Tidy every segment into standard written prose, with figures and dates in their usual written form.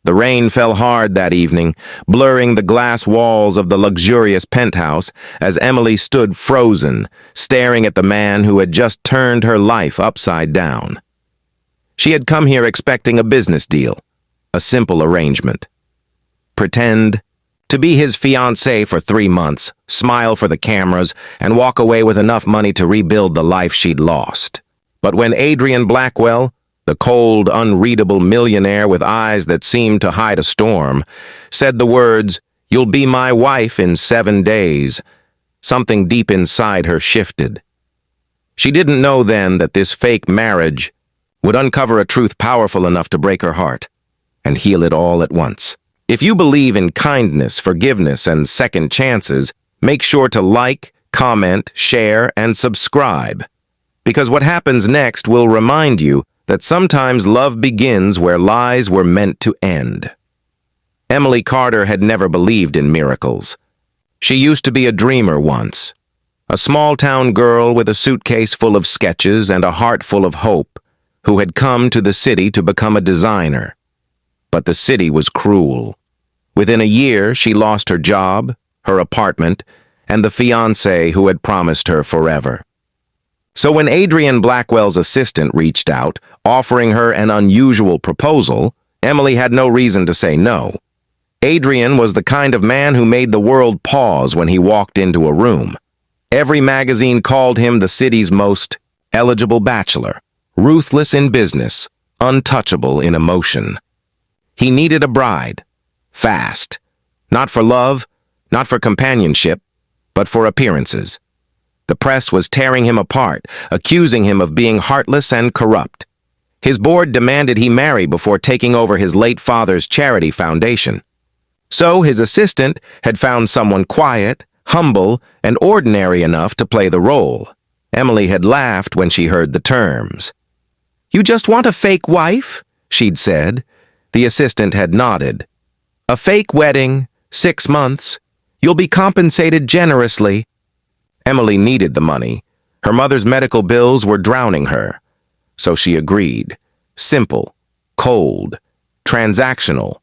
The rain fell hard that evening, blurring the glass walls of the luxurious penthouse as Emily stood frozen, staring at the man who had just turned her life upside down. She had come here expecting a business deal, a simple arrangement. Pretend to be his fiancée for 3 months, smile for the cameras, and walk away with enough money to rebuild the life she'd lost. But when Adrian Blackwell, the cold, unreadable millionaire with eyes that seemed to hide a storm, said the words, "You'll be my wife in 7 days," something deep inside her shifted. She didn't know then that this fake marriage would uncover a truth powerful enough to break her heart and heal it all at once. If you believe in kindness, forgiveness, and second chances, make sure to like, comment, share, and subscribe. Because what happens next will remind you that sometimes love begins where lies were meant to end. Emily Carter had never believed in miracles. She used to be a dreamer once, a small-town girl with a suitcase full of sketches and a heart full of hope, who had come to the city to become a designer. But the city was cruel. Within a year, she lost her job, her apartment, and the fiancé who had promised her forever. So when Adrian Blackwell's assistant reached out, offering her an unusual proposal, Emily had no reason to say no. Adrian was the kind of man who made the world pause when he walked into a room. Every magazine called him the city's most eligible bachelor, ruthless in business, untouchable in emotion. He needed a bride, fast, not for love, not for companionship, but for appearances. The press was tearing him apart, accusing him of being heartless and corrupt. His board demanded he marry before taking over his late father's charity foundation. So his assistant had found someone quiet, humble, and ordinary enough to play the role. Emily had laughed when she heard the terms. "You just want a fake wife?" she'd said. The assistant had nodded. "A fake wedding, 6 months. You'll be compensated generously." Emily needed the money. Her mother's medical bills were drowning her. So she agreed. Simple, cold, transactional.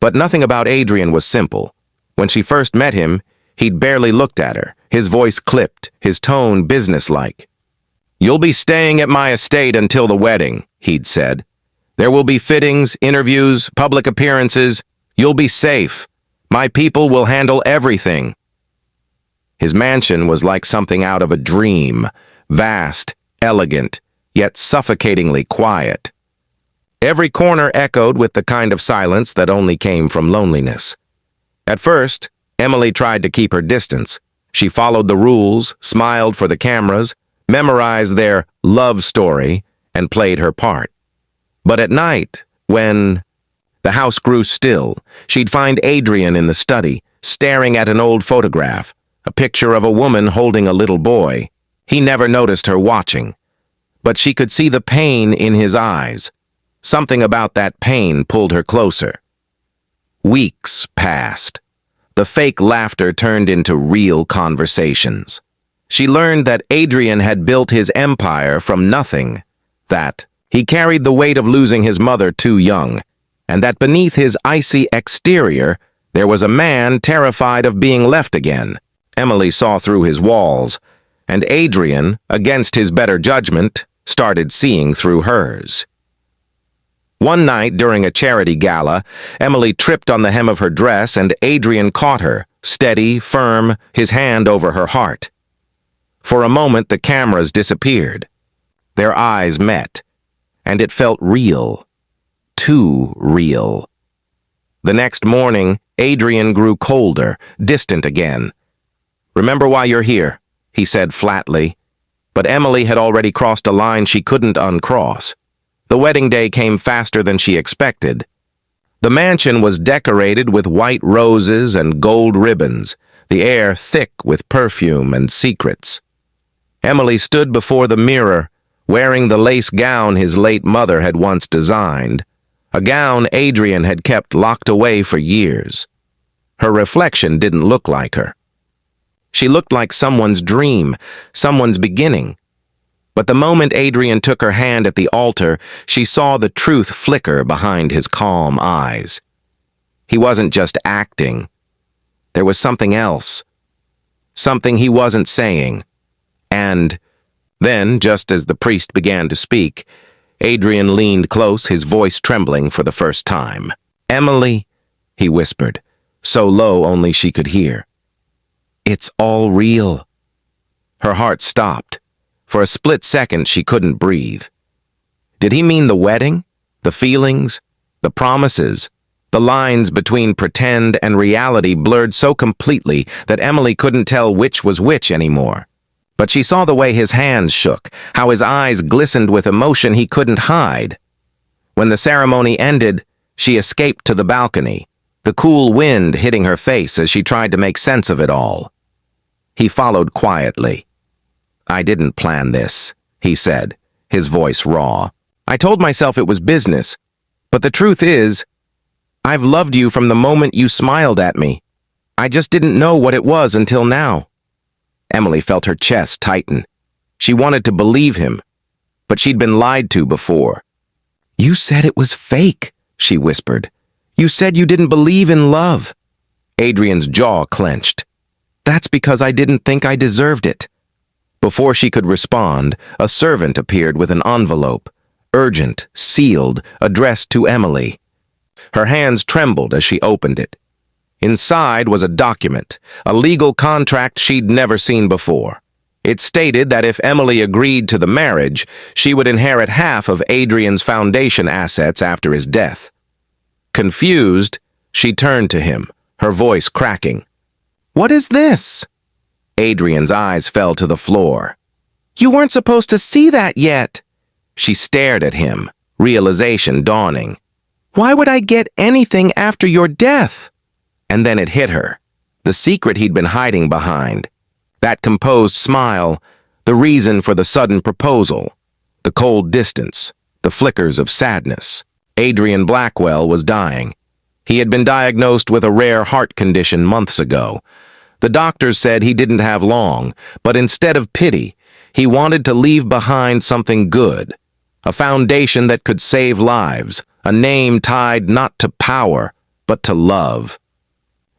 But nothing about Adrian was simple. When she first met him, he'd barely looked at her, his voice clipped, his tone businesslike. "You'll be staying at my estate until the wedding," he'd said. "There will be fittings, interviews, public appearances. You'll be safe. My people will handle everything." His mansion was like something out of a dream, vast, elegant, yet suffocatingly quiet. Every corner echoed with the kind of silence that only came from loneliness. At first, Emily tried to keep her distance. She followed the rules, smiled for the cameras, memorized their love story, and played her part. But at night, when the house grew still, she'd find Adrian in the study, staring at an old photograph, a picture of a woman holding a little boy. He never noticed her watching, but she could see the pain in his eyes. Something about that pain pulled her closer. Weeks passed. The fake laughter turned into real conversations. She learned that Adrian had built his empire from nothing, that he carried the weight of losing his mother too young, and that beneath his icy exterior, there was a man terrified of being left again. Emily saw through his walls, and Adrian, against his better judgment, started seeing through hers. One night during a charity gala, Emily tripped on the hem of her dress and Adrian caught her, steady, firm, his hand over her heart. For a moment the cameras disappeared. Their eyes met, and it felt real. Too real. The next morning, Adrian grew colder, distant again. "Remember why you're here," he said flatly. But Emily had already crossed a line she couldn't uncross. The wedding day came faster than she expected. The mansion was decorated with white roses and gold ribbons, the air thick with perfume and secrets. Emily stood before the mirror, wearing the lace gown his late mother had once designed, a gown Adrian had kept locked away for years. Her reflection didn't look like her. She looked like someone's dream, someone's beginning. But the moment Adrian took her hand at the altar, she saw the truth flicker behind his calm eyes. He wasn't just acting. There was something else. Something he wasn't saying. And then, just as the priest began to speak, Adrian leaned close, his voice trembling for the first time. "Emily," he whispered, so low only she could hear. "It's all real." Her heart stopped. For a split second, she couldn't breathe. Did he mean the wedding? The feelings? The promises? The lines between pretend and reality blurred so completely that Emily couldn't tell which was which anymore. But she saw the way his hands shook, how his eyes glistened with emotion he couldn't hide. When the ceremony ended, she escaped to the balcony, the cool wind hitting her face as she tried to make sense of it all. He followed quietly. "I didn't plan this," he said, his voice raw. "I told myself it was business, but the truth is, I've loved you from the moment you smiled at me. I just didn't know what it was until now." Emily felt her chest tighten. She wanted to believe him, but she'd been lied to before. "You said it was fake," she whispered. "You said you didn't believe in love." Adrian's jaw clenched. "That's because I didn't think I deserved it." Before she could respond, a servant appeared with an envelope, urgent, sealed, addressed to Emily. Her hands trembled as she opened it. Inside was a document, a legal contract she'd never seen before. It stated that if Emily agreed to the marriage, she would inherit half of Adrian's foundation assets after his death. Confused, she turned to him, her voice cracking. "What is this?" Adrian's eyes fell to the floor. "You weren't supposed to see that yet." She stared at him, realization dawning. "Why would I get anything after your death?" And then it hit her, the secret he'd been hiding behind. That composed smile, the reason for the sudden proposal, the cold distance, the flickers of sadness. Adrian Blackwell was dying. He had been diagnosed with a rare heart condition months ago. The doctors said he didn't have long, but instead of pity, he wanted to leave behind something good, a foundation that could save lives, a name tied not to power, but to love.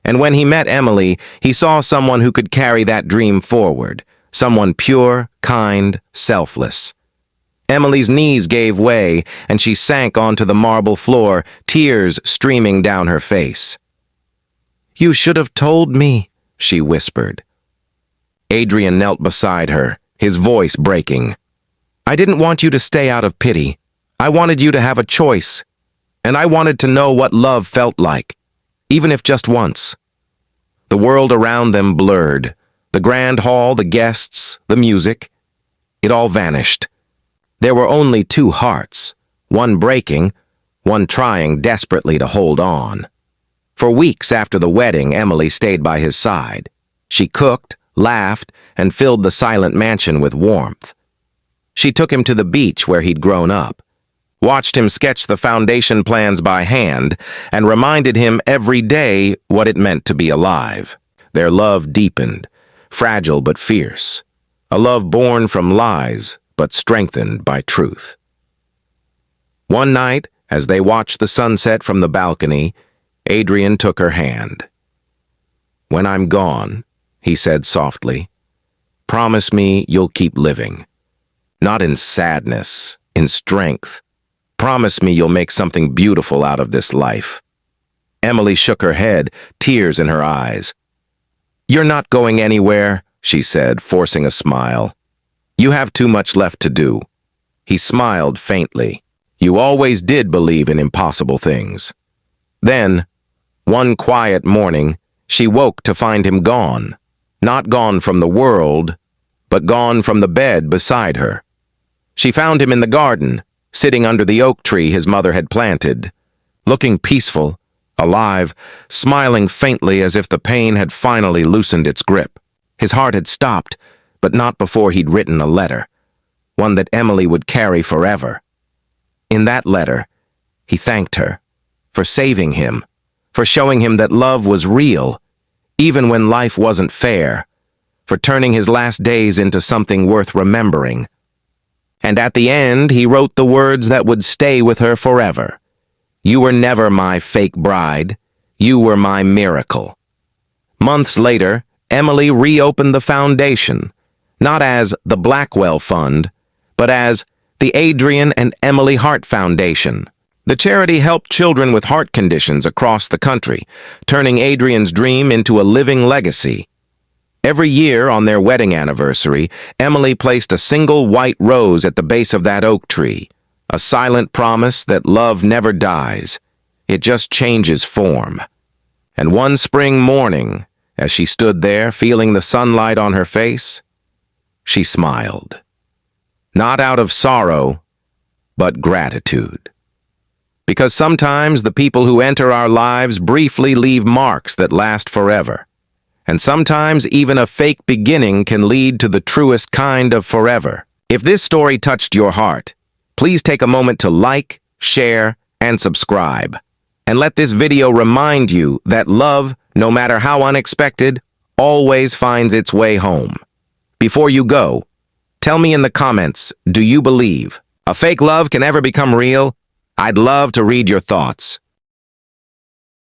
And when he met Emily, he saw someone who could carry that dream forward, someone pure, kind, selfless. Emily's knees gave way, and she sank onto the marble floor, tears streaming down her face. "You should have told me," she whispered. Adrian knelt beside her, his voice breaking. "I didn't want you to stay out of pity. I wanted you to have a choice. And I wanted to know what love felt like, even if just once." The world around them blurred. The grand hall, the guests, the music. It all vanished. There were only two hearts, one breaking, one trying desperately to hold on. For weeks after the wedding, Emily stayed by his side. She cooked, laughed, and filled the silent mansion with warmth. She took him to the beach where he'd grown up, watched him sketch the foundation plans by hand, and reminded him every day what it meant to be alive. Their love deepened, fragile but fierce, a love born from lies but strengthened by truth. One night, as they watched the sunset from the balcony, Adrian took her hand. "When I'm gone," he said softly, "promise me you'll keep living. Not in sadness, in strength. Promise me you'll make something beautiful out of this life." Emily shook her head, tears in her eyes. "You're not going anywhere," she said, forcing a smile. "You have too much left to do." He smiled faintly. "You always did believe in impossible things." Then, one quiet morning, she woke to find him gone. Not gone from the world, but gone from the bed beside her. She found him in the garden, sitting under the oak tree his mother had planted, looking peaceful, alive, smiling faintly as if the pain had finally loosened its grip. His heart had stopped, but not before he'd written a letter, one that Emily would carry forever. In that letter, he thanked her for saving him, for showing him that love was real, even when life wasn't fair, for turning his last days into something worth remembering. And at the end, he wrote the words that would stay with her forever. "You were never my fake bride. You were my miracle." Months later, Emily reopened the foundation, not as the Blackwell Fund, but as the Adrian and Emily Hart Foundation. The charity helped children with heart conditions across the country, turning Adrian's dream into a living legacy. Every year on their wedding anniversary, Emily placed a single white rose at the base of that oak tree, a silent promise that love never dies. It just changes form. And one spring morning, as she stood there feeling the sunlight on her face, she smiled. Not out of sorrow, but gratitude. Because sometimes the people who enter our lives briefly leave marks that last forever. And sometimes even a fake beginning can lead to the truest kind of forever. If this story touched your heart, please take a moment to like, share, and subscribe. And let this video remind you that love, no matter how unexpected, always finds its way home. Before you go, tell me in the comments, do you believe a fake love can ever become real? I'd love to read your thoughts.